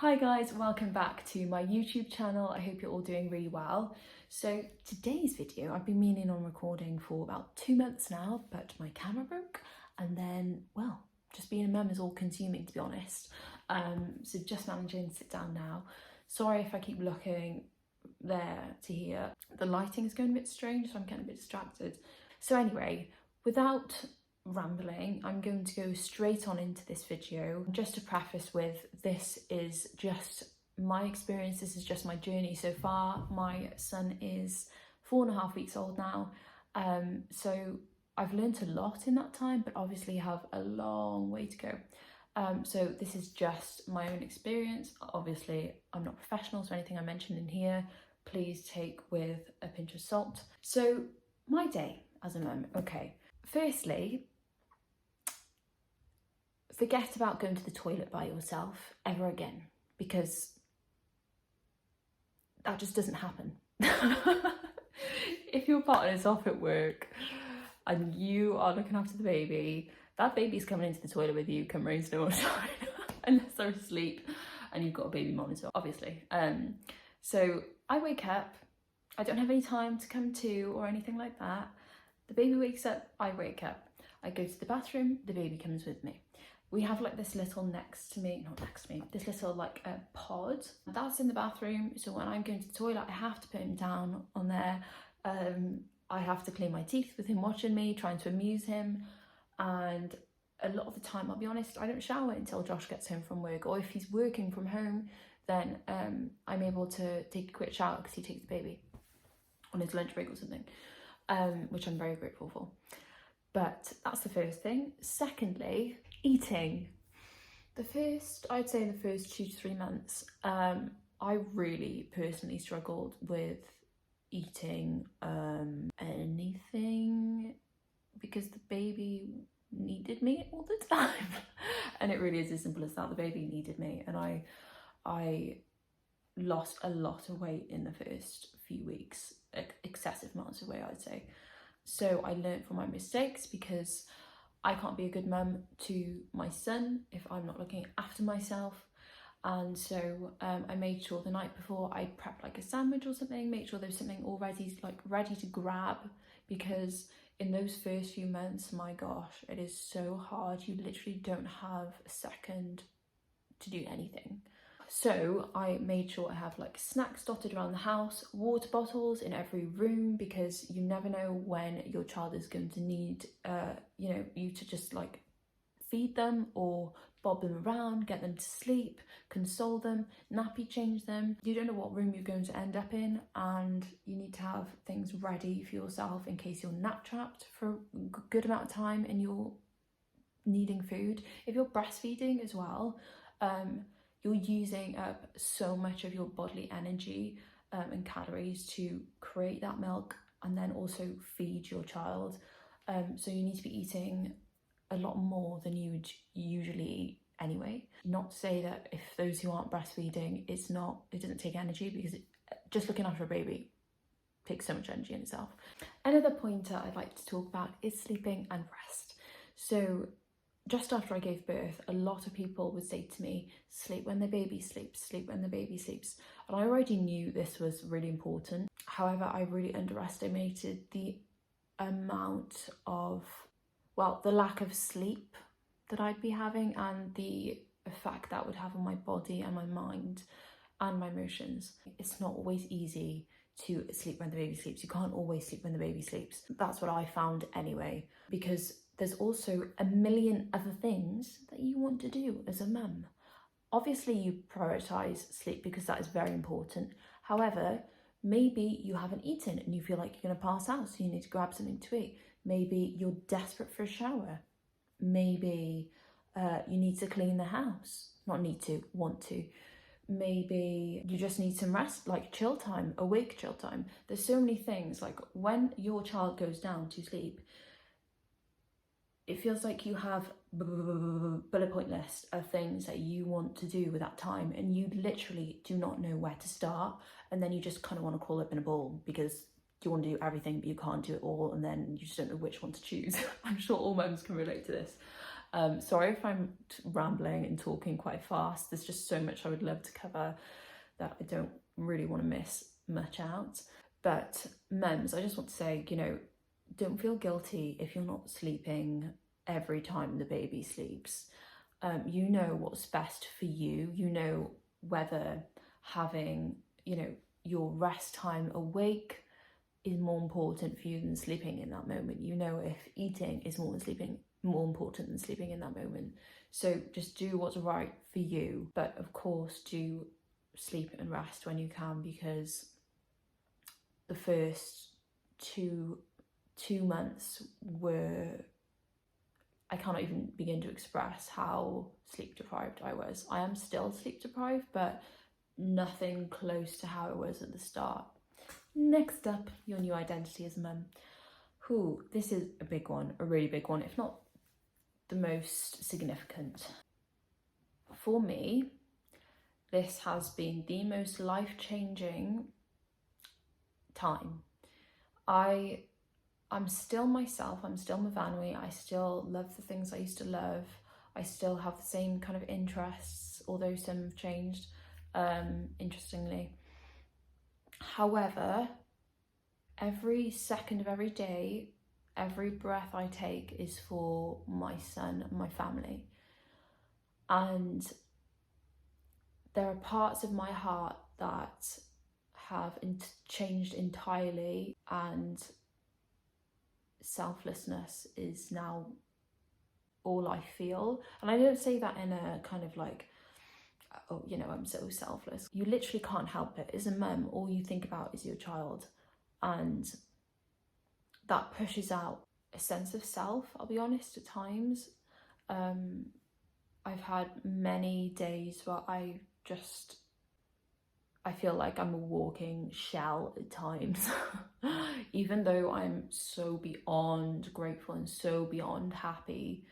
Hi guys, welcome back to my YouTube channel. I hope you're all doing really well. So today's video, I've been meaning on recording for about 2 months now, but my camera broke and then, well, just being a mum is all consuming, to be honest. So just managing to sit down now. Sorry if I keep looking there to here. The lighting is going a bit strange, so I'm getting a bit distracted. So anyway, without rambling, I'm going to go straight on into this video. Just to preface with, this is just my experience, this is just my journey so far. My son is 4.5 weeks old now, so I've learned a lot in that time, but obviously have a long way to go. So this is just my own experience. Obviously I'm not professional, so anything I mention in here, please take with a pinch of salt. So my day as a mum, okay. Firstly, forget about going to the toilet by yourself ever again, because that just doesn't happen. If your partner's off at work and you are looking after the baby, that baby's coming into the toilet with you come rain, snow or shine, unless they're asleep and you've got a baby monitor, obviously. So I wake up, I don't have any time to come to or anything like that. The baby wakes up, I wake up. I go to the bathroom, the baby comes with me. We have like this little this little like a pod that's in the bathroom. So when I'm going to the toilet, I have to put him down on there. I have to clean my teeth with him watching me, trying to amuse him. And a lot of the time, I'll be honest, I don't shower until Josh gets home from work, or if he's working from home, then I'm able to take a quick shower because he takes the baby on his lunch break or something, which I'm very grateful for. But that's the first thing. Secondly, eating. I'd say the first 2 to 3 months, I really personally struggled with eating anything because the baby needed me all the time. And it really is as simple as that. The baby needed me, and I lost a lot of weight in the first few weeks, excessive amounts of weight, I'd say. So I learned from my mistakes, because I can't be a good mum to my son if I'm not looking after myself. And so I made sure the night before I prepped like a sandwich or something, make sure there's something already like ready to grab, because in those first few months, my gosh, it is so hard. You literally don't have a second to do anything. So I made sure I have like snacks dotted around the house, water bottles in every room, because you never know when your child is going to need, you to just like feed them or bob them around, get them to sleep, console them, nappy change them. You don't know what room you're going to end up in, and you need to have things ready for yourself in case you're nap trapped for a good amount of time and you're needing food. If you're breastfeeding as well, you're using up so much of your bodily energy and calories to create that milk and then also feed your child. So you need to be eating a lot more than you would usually eat anyway. Not to say that if those who aren't breastfeeding, it doesn't take energy, because just looking after a baby takes so much energy in itself. Another pointer I'd like to talk about is sleeping and rest. So just after I gave birth, a lot of people would say to me, sleep when the baby sleeps, sleep when the baby sleeps. And I already knew this was really important. However, I really underestimated the amount of, the lack of sleep that I'd be having, and the effect that would have on my body and my mind and my emotions. It's not always easy to sleep when the baby sleeps. You can't always sleep when the baby sleeps. That's what I found anyway, because there's also a million other things that you want to do as a mum. Obviously you prioritise sleep because that is very important. However, maybe you haven't eaten and you feel like you're going to pass out, so you need to grab something to eat. Maybe you're desperate for a shower. Maybe you need to clean the house. Not need to, want to. Maybe you just need some rest, like chill time, awake chill time. There's so many things. Like when your child goes down to sleep, it feels like you have bullet point list of things that you want to do with that time, and you literally do not know where to start, and then you just kind of want to crawl up in a ball because you want to do everything but you can't do it all, and then you just don't know which one to choose. I'm sure all mums can relate to this. Sorry if I'm rambling and talking quite fast. There's just so much I would love to cover that I don't really want to miss much out. But mums, I just want to say, don't feel guilty if you're not sleeping every time the baby sleeps. You know what's best for you. You know whether having, your rest time awake is more important for you than sleeping in that moment. You know if eating is more important than sleeping in that moment. So just do what's right for you. But of course, do sleep and rest when you can, because the first two months were, I cannot even begin to express how sleep deprived I was. I am still sleep deprived, but nothing close to how it was at the start. Next up, your new identity as a mum. This is a big one, a really big one, if not the most significant. For me, this has been the most life-changing time. I'm still myself, I'm still Mvanwi, I still love the things I used to love, I still have the same kind of interests, although some have changed, interestingly. However, every second of every day, every breath I take is for my son and my family. And there are parts of my heart that have changed entirely, and selflessness is now all I feel. And I don't say that in a kind of like, oh, I'm so selfless. You literally can't help it. As a mum, all you think about is your child, and that pushes out a sense of self, I'll be honest, at times. I've had many days where I feel like I'm a walking shell at times, even though I'm so beyond grateful and so beyond happy.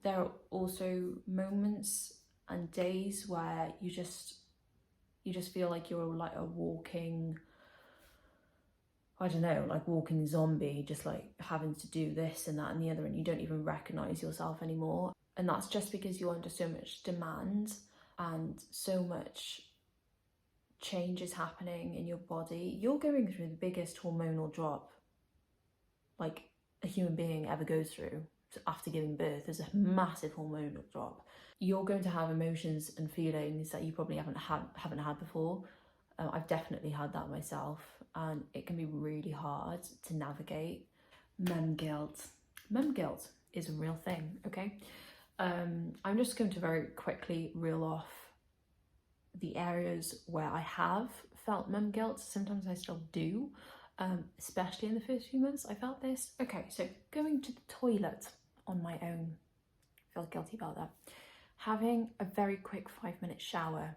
There are also moments and days where you just feel like you're like a walking, I don't know, like walking zombie, just like having to do this and that and the other, and you don't even recognize yourself anymore. And that's just because you're under so much demand and so much change is happening in your body. You're going through the biggest hormonal drop like a human being ever goes through after giving birth. There's a massive hormonal drop. You're going to have emotions and feelings that you probably haven't had before. I've definitely had that myself, and it can be really hard to navigate. Mum guilt. Mum guilt is a real thing, okay? I'm just going to very quickly reel off the areas where I have felt mum guilt. Sometimes I still do, especially in the first few months I felt this. Okay, so going to the toilet on my own, I feel guilty about that. Having a very quick 5-minute shower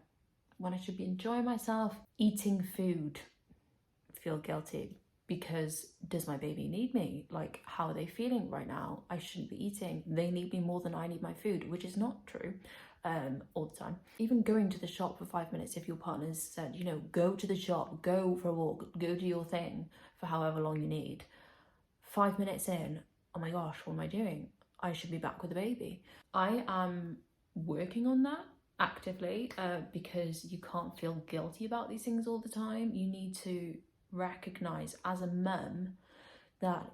when I should be enjoying myself. Eating food, feel guilty, because does my baby need me? Like, how are they feeling right now? I shouldn't be eating. They need me more than I need my food, which is not true all the time. Even going to the shop for 5 minutes, if your partner's said, go to the shop, go for a walk, go do your thing for however long you need. 5 minutes in, oh my gosh, what am I doing? I should be back with the baby. I am working on that actively because you can't feel guilty about these things all the time. You need to recognize as a mum that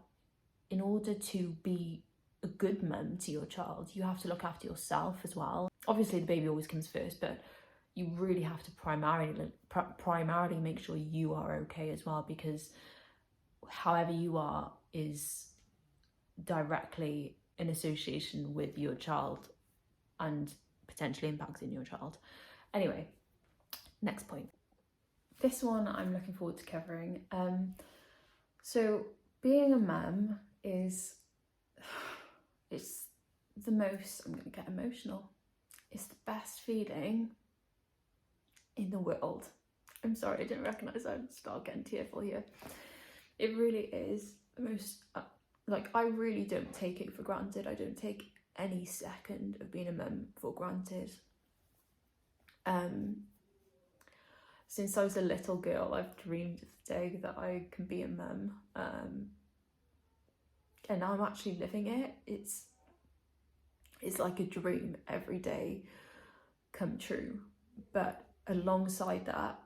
in order to be a good mum to your child, you have to look after yourself as well. Obviously the baby always comes first, but you really have to primarily make sure you are okay as well, because however you are is directly in association with your child and potentially impacting your child. Anyway, next point. This one I'm looking forward to covering. So being a mum it's the most, I'm going to get emotional, it's the best feeling in the world. I'm sorry, I didn't recognise I'd start getting tearful here. It really is the most, I really don't take it for granted. I don't take any second of being a mum for granted. Since I was a little girl, I've dreamed of the day that I can be a mum, and now I'm actually living it. It's like a dream every day come true. But alongside that,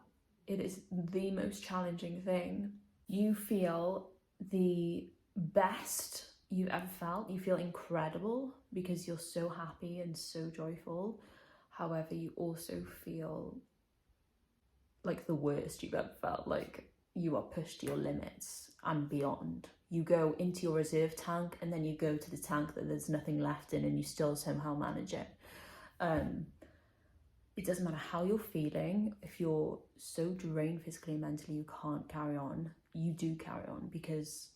it is the most challenging thing. You feel the best you've ever felt. You feel incredible because you're so happy and so joyful. However, you also feel like the worst you've ever felt, like you are pushed to your limits and beyond. You go into your reserve tank and then you go to the tank that there's nothing left in, and you still somehow manage it. It doesn't matter how you're feeling. If you're so drained physically and mentally you can't carry on, you do carry on, because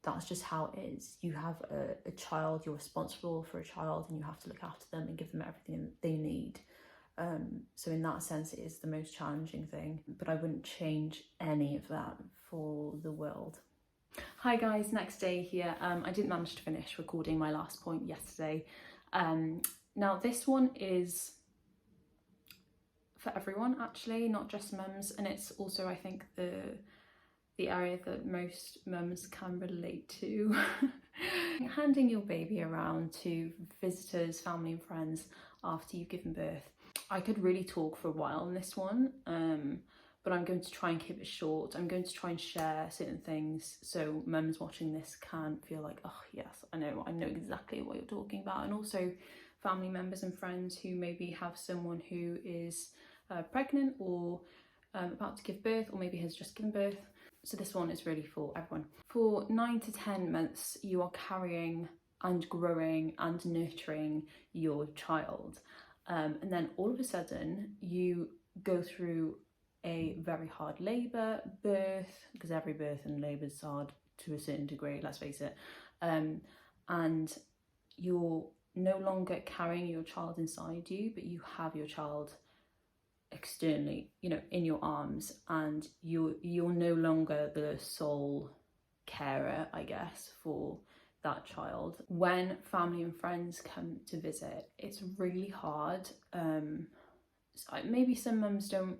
that's just how it is. You have a child, you're responsible for a child, and you have to look after them and give them everything they need. So in that sense, it is the most challenging thing, but I wouldn't change any of that for the world. Hi guys, next day here. I didn't manage to finish recording my last point yesterday. Now this one is for everyone actually, not just mums, and it's also, I think, the area that most mums can relate to. Handing your baby around to visitors, family and friends after you've given birth. I could really talk for a while on this one, but I'm going to try and keep it short. I'm going to try and share certain things so mums watching this can feel like, oh yes, I know exactly what you're talking about. And also family members and friends who maybe have someone who is pregnant or about to give birth, or maybe has just given birth. So this one is really for everyone. For 9 to 10 months, you are carrying and growing and nurturing your child. And then all of a sudden you go through a very hard labour, birth, because every birth and labour is hard to a certain degree, let's face it. And you're no longer carrying your child inside you, but you have your child externally, you know, in your arms, and you're no longer the sole carer, I guess, for that child. When family and friends come to visit, it's really hard. Maybe some mums don't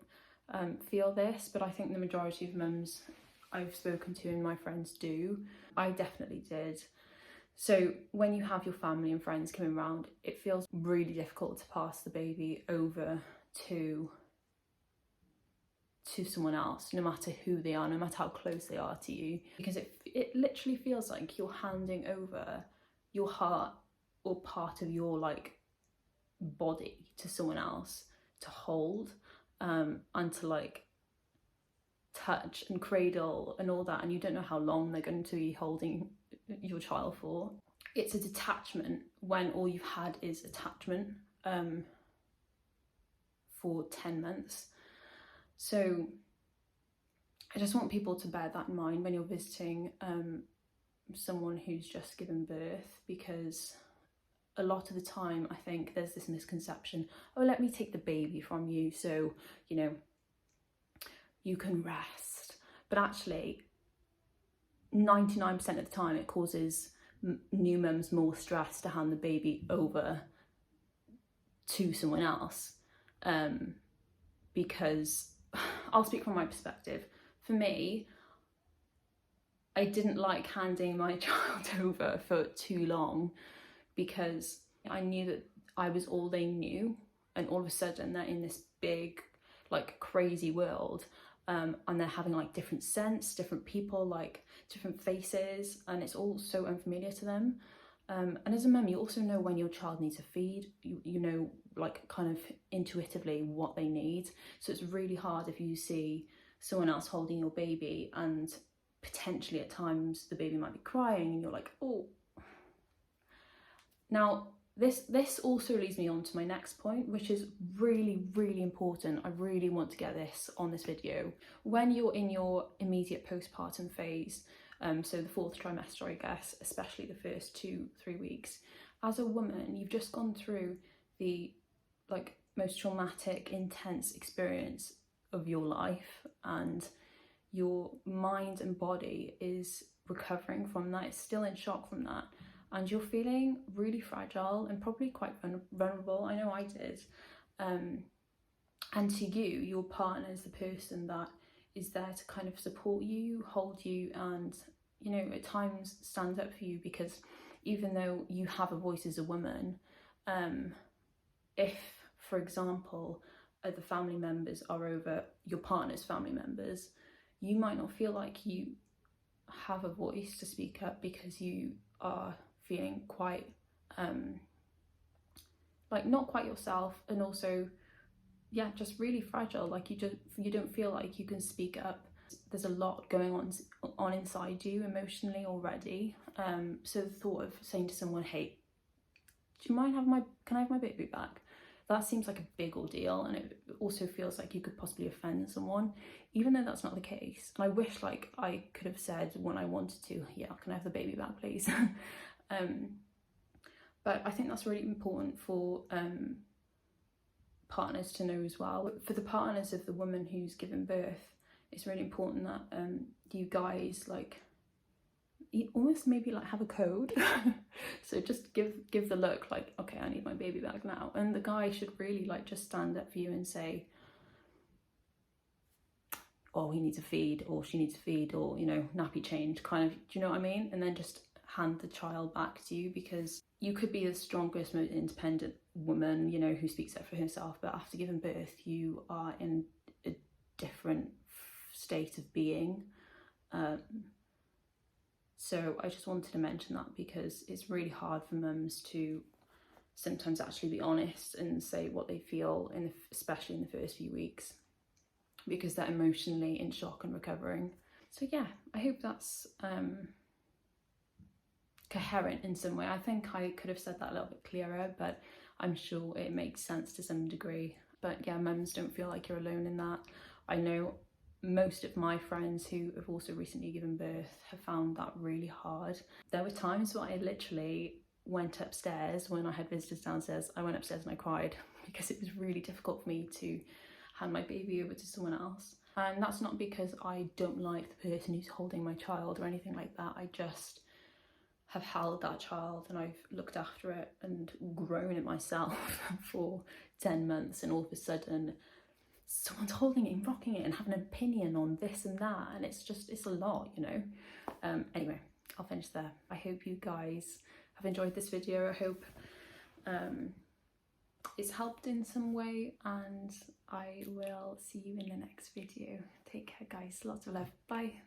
feel this, but I think the majority of mums I've spoken to and my friends do. I definitely did. So when you have your family and friends coming around, it feels really difficult to pass the baby over to someone else, no matter who they are, no matter how close they are to you, because it literally feels like you're handing over your heart or part of your like body to someone else to hold, and to like touch and cradle and all that, and you don't know how long they're going to be holding your child for. It's a detachment when all you've had is attachment for 10 months. So I just want people to bear that in mind when you're visiting someone who's just given birth, because a lot of the time I think there's this misconception, oh, let me take the baby from you so, you know, you can rest. But actually 99% of the time it causes new mums more stress to hand the baby over to someone else, because I'll speak from my perspective. For me, I didn't like handing my child over for too long, because I knew that I was all they knew, and all of a sudden they're in this big, like, crazy world, and they're having like different scents, different people, like different faces, and it's all so unfamiliar to them. And as a mum, you also know when your child needs a feed. You know, like, kind of intuitively what they need. So it's really hard if you see someone else holding your baby and potentially at times the baby might be crying and you're like, oh. Now this also leads me on to my next point, which is really, really important. I really want to get this on this video. When you're in your immediate postpartum phase, so the 4th trimester, I guess, especially the first 2-3 weeks, as a woman, you've just gone through the like most traumatic, intense experience of your life, and your mind and body is recovering from that. It's still in shock from that, and you're feeling really fragile and probably quite vulnerable. I know I did. And to you, your partner is the person that is there to kind of support you, hold you, and, you know, at times stand up for you, because even though you have a voice as a woman, If, for example, the family members are over your partner's family members, you might not feel like you have a voice to speak up because you are feeling quite like not quite yourself, and also yeah, just really fragile. Like you don't feel like you can speak up. There's a lot going on inside you emotionally already. So the thought of saying to someone, hey, do you mind can I have my baby back? That seems like a big ordeal, and it also feels like you could possibly offend someone, even though that's not the case. And I wish like I could have said when I wanted to, yeah, can I have the baby back, please? But I think that's really important for partners to know as well. For the partners of the woman who's given birth, it's really important that you guys like almost maybe like have a code. So just give the look like, okay, I need my baby back now, and the guy should really like just stand up for you and say, oh, he needs a feed, or she needs a feed, or, you know, nappy change, kind of, do you know what I mean? And then just hand the child back to you, because you could be the strongest, most independent woman, you know, who speaks up for herself, but after giving birth you are in a different state of being. So I just wanted to mention that, because it's really hard for mums to sometimes actually be honest and say what they feel, especially in the first few weeks, because they're emotionally in shock and recovering. So yeah, I hope that's coherent in some way. I think I could have said that a little bit clearer, but I'm sure it makes sense to some degree. But yeah, mums, don't feel like you're alone in that. I know most of my friends who have also recently given birth have found that really hard. There were times where I literally went upstairs when I had visitors downstairs. I went upstairs and I cried because it was really difficult for me to hand my baby over to someone else. And that's not because I don't like the person who's holding my child or anything like that. I just have held that child and I've looked after it and grown it myself for 10 months, and all of a sudden someone's holding it and rocking it and having an opinion on this and that, and it's a lot, you know. Anyway, I'll finish there. I hope you guys have enjoyed this video. I hope it's helped in some way, and I will see you in the next video. Take care, guys. Lots of love. Bye.